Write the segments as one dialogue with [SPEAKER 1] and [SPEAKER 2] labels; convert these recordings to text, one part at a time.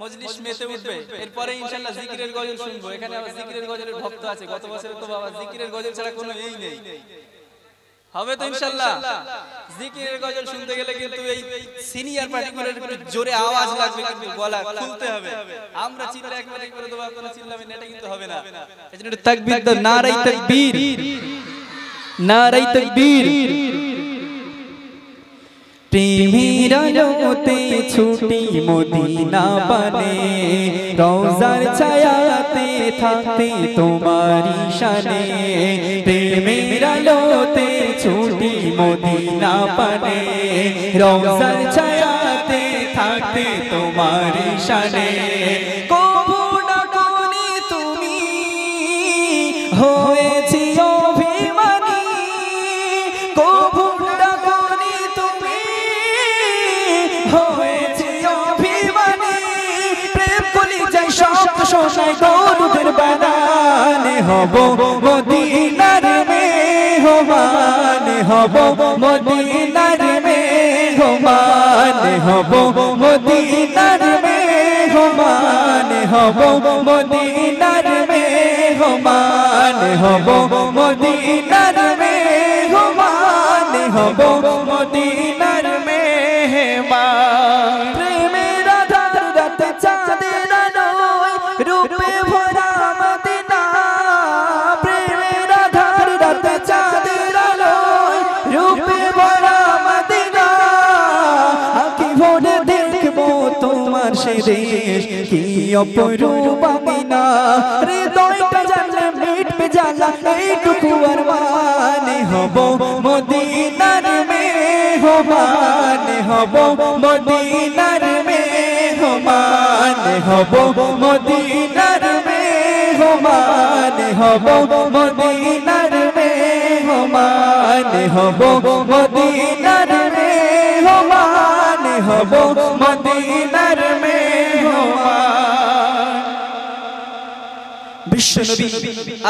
[SPEAKER 1] মজলিস মেতে উঠবে, এরপরে ইনশাআল্লাহ জিকিরের গজল শুনবো। এখানে আবার জিকিরের গজলের ভক্ত আছে, গত বছরে তো বাবা জিকিরের গজল ছাড়া কোনো এই নেই, হবে তো ইনশাআল্লাহ। জিকিরের গজল শুনতে গেলে কিন্তু এই সিনিয়র পার্টিকুলার একটু জোরে আওয়াজ লাগবে, কিন্তু গলা খুলতে হবে। আমরা চিল্লা একবারে করে দেব, আপনারা চিল্লাবেন, এটা কিন্তু হবে না। এজন্য একটু তাকবীর দাও, নারায়ে তাকবীর, নারায়ে তাকবীর। প্রেমের আলোতে ছুটি মদিনা পানে, রওজার ছায়াতে থাকতে তোমারি শানে। প্রেমের আলোতে ছুটি মদিনা পানে, রওজার ছায়াতে থাকতে তোমারি শানে। কবু না কোনি তুমি হয়েছি অভিমানী, কবু না কোনি তুমি হয়েছি অভিমানী। প্রেম কলি যাই শব্দ শোনাই দরুদের বানানে, হব মদিনার মেহমান, হব মদিনার মেহমান, হব মদিনার মেহমান, হব মদিনার মেহমান, হব মদিনার মেহমান, হব মদিনার মেহমান। প্রেমের আধার রাতে চাঁদের আলোয় রূপে ভরা মদিনা, প্রেমের আধার রাতে চাঁদের আলোয় রূপে ভরা মদিনা। আঁখি ভরে দেখবো তোমার সে দেশ, কি অপরূপ আমিনা। হৃদয়টা জানলে মিটবে জ্বালা, এইটুকু আর মানে। হব মদিনার মেহমান, হব মদিনার মেহমান, হব মদিনার মেহমান, হব মদিনার মেহমান, হব মদিনার মেহমান, হব মদিনার মেহমান। বিশ্বনবী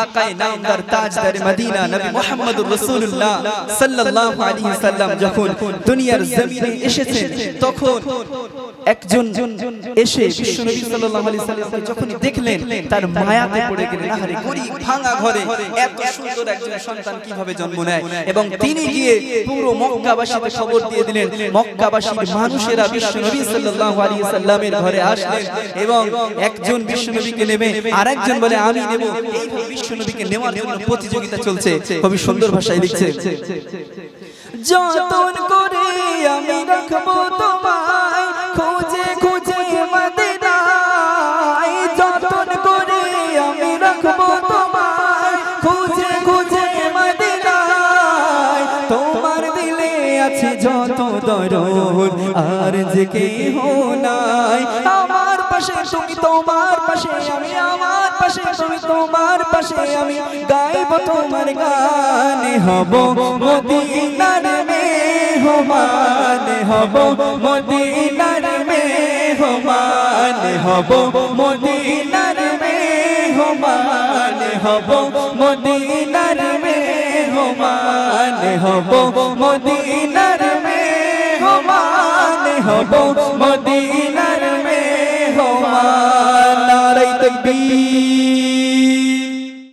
[SPEAKER 1] আকায়ে নামদার তাজদার মদিনা নবী মুহাম্মদুর রাসূলুল্লাহ সাল্লাল্লাহু আলাইহি ওয়াসাল্লাম যখন দুনিয়ার জমিনে এসেছেন, তখন একজন এসে বিশ্বনবী সাল্লাল্লাহু আলাইহি ওয়াসাল্লামকে যখন দেখলেন, তার মায়াতে পড়ে গেলেন। আহারে, গরীব ভাঙা ঘরে এত সুন্দর একজন সন্তান কিভাবে জন্ম নেয়। এবং তিনি গিয়ে পুরো মক্কাবাসীকে খবর দিয়ে দিলেন। মক্কাবাসীর মানুষেরা বিশ্বনবী সাল্লাল্লাহু আলাইহি ওয়াসাল্লামের ঘরে আসলেন, এবং একজন বিশ্বনবীকে নেবে, আরেকজন বলে আমি নেব। এইভাবে বিশ্বনবীকে নেওয়ার জন্য প্রতিযোগিতা চলছে। কবি সুন্দর ভাষায় লিখছে, যতন করে আমি রাখবো তোমায়, খুঁজে খুঁজে মদিনায়, যতন করে আমি রাখবো তোমায়, খুঁজে খুঁজে মদিনায়। তোমার দিলে আছে যত দরদ, আর যে কেহ নাই। আমার পাশে তুমি, তোমার পাশে আমি, আমার পাশে তুমি, তোমার পাশে আমি, গাইব তোমার গান। হব মদিনার মেহমান, হব মদিনার মেহমান, হব মদিনার মেহমান, হব মদিনার মেহমান, হব মদিনার মেহমান, হব মদিনার মেহমান। নারায়ে তাকবীর।